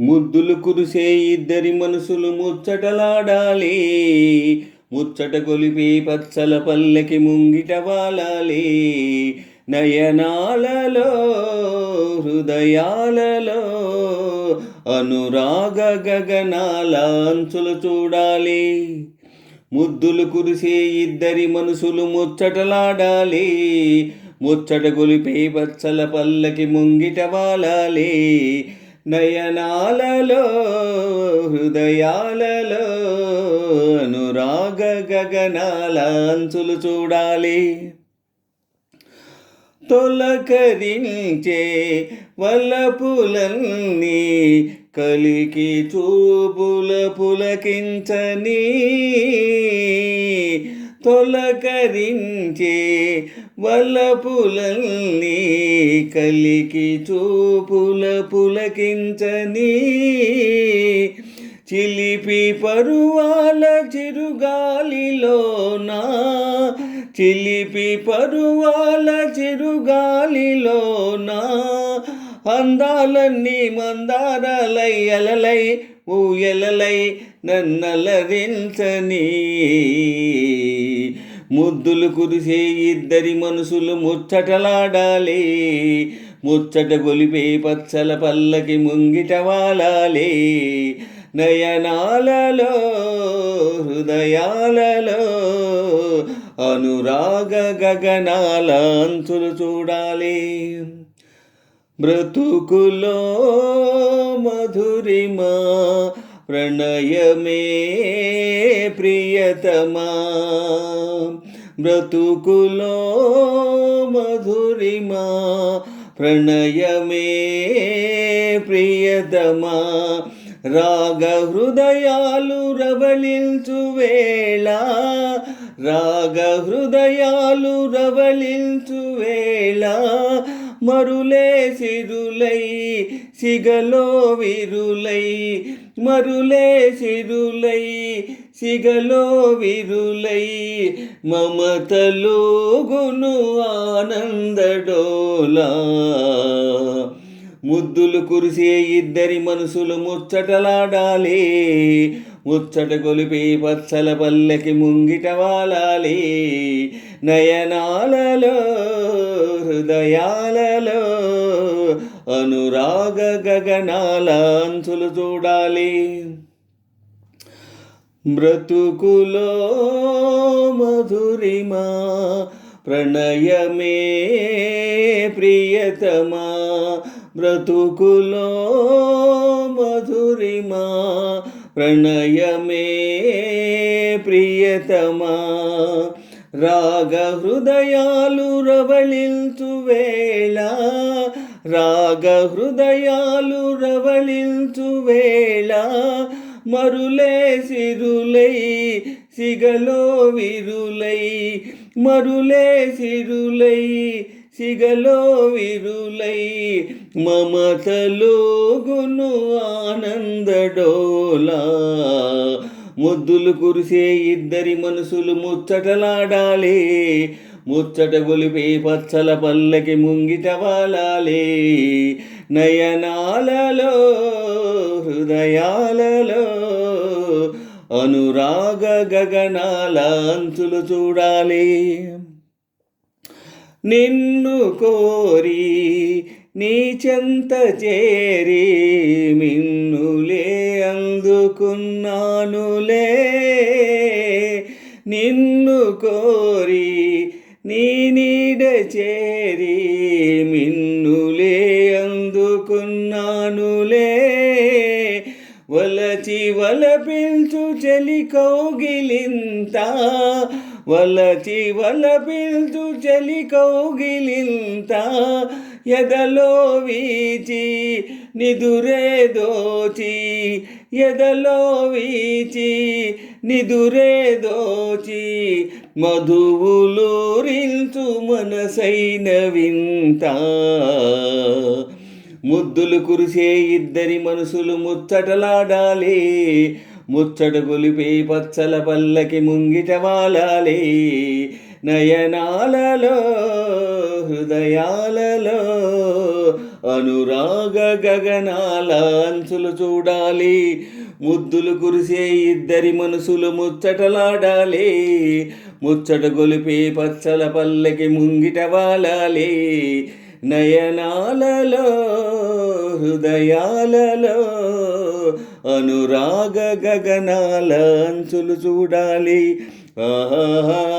ముద్దులు కురిసే ఇద్దరి మనసులు ముచ్చటలాడాలి. ముచ్చట గొలిపి పచ్చల పల్లెకి ముంగిట వాలాలి. నయనాలలో హృదయాలలో అనురాగ గగనాల అంచులు చూడాలి. ముద్దులు కురిసే ఇద్దరి మనసులు ముచ్చటలాడాలి. ముచ్చట గొలిపి పచ్చల పల్లకి ముంగిట వాలాలి. నయనాలలో హృదయాలలో అనురాగ గగనాల అంచులు చూడాలి. తొలకరించే వలపులన్నీ కలికి చూపుల పులకించని. తొలకరించే వలపులన్నీ కలికి చూపుల పులకించని. చిలిపి పరువాల చిరుగాలిలోనా చిలిపి పరువాల చిరుగాలిలోనా అందాలన్నీ మందారాలై అలలై ఊయలలై నన్నలరించని. ముద్దులు కురిసే ఇద్దరి మనసులు ముచ్చటలాడాలి. ముచ్చట గొలిపే పచ్చల పల్లకి ముంగిట వాలాలి. నయనాలలో హృదయాలలో అనురాగ గగనాల అంచులు చూడాలి. బ్రతుకులో మధురిమా ప్రణయమే ప్రియతమా. బ్రతుకులో మధురిమా ప్రణయమే ప్రియతమా. రాగ హృదయాలు రవళించు వేళ రాగ హృదయాలు రవళించు వేళ మరులే సిరులై సిగలో విరులై మరులే సిరులై సిగలో విరులై మమతలు గును ఆనందడోలా. ముద్దులు కురిసే ఇద్దరి మనసులు ముచ్చటలాడాలి. ముచ్చట గొలిపి పచ్చల పల్లెకి ముంగిట వాలాలి. నయనాలలో హృదయాలలో అనురాగ గగనాల అంచులు చూడాలి. బ్రతుకులో మధురిమా ప్రణయమే ప్రియతమా. బ్రతుకులో మధురిమా ప్రణయమే ప్రియతమా. రాగ హృదయాలు రవళించు వేళ రాగ హృదయాలు రవళించు వేళ మరులే సిరులై సిగలో విరులై మరులే సిరులై సిగలో విరులై మమతలు గును ఆనందడోలా. ముద్దులు కురిసే ఇద్దరి మనసులు ముచ్చటలాడాలి. ముచ్చట గొలిపి పచ్చల పల్లకి ముంగిట వాలాలి. నయనాలలో హృదయాలలో అనురాగ గగనాల అంచులు చూడాలి. నిన్ను కోరి నీ చెంత చేరి మిన్నులే అందుకున్నానులే. నిన్ను కోరి నీ నీడ చేరి మిన్నులే అందుకున్నానులే. వలచి వలపించు చలి కౌగిలింత వలచి వలపించు చలి కౌగిలింత. ఎదలో వీచి నిదురే దోచి ఎదలో వీచి నిదురే దోచి మధువులూరించు మనసైన వింత. ముద్దులు కురిసే ఇద్దరి మనసులు ముచ్చటలాడాలి. ముచ్చట గొలిపి పచ్చల పల్లకి ముంగిట వాలాలి. నయనాలలో హృదయాలలో అనురాగ గగనాల అంచులు చూడాలి. ముద్దులు కురిసే ఇద్దరి మనసులు ముచ్చటలాడాలి. ముచ్చట గొలిపే పచ్చల పల్లకి ముంగిట వాలాలి. నయనాలలో హృదయాలలో అనురాగ గగనాల అంచులు చూడాలి. ఆహా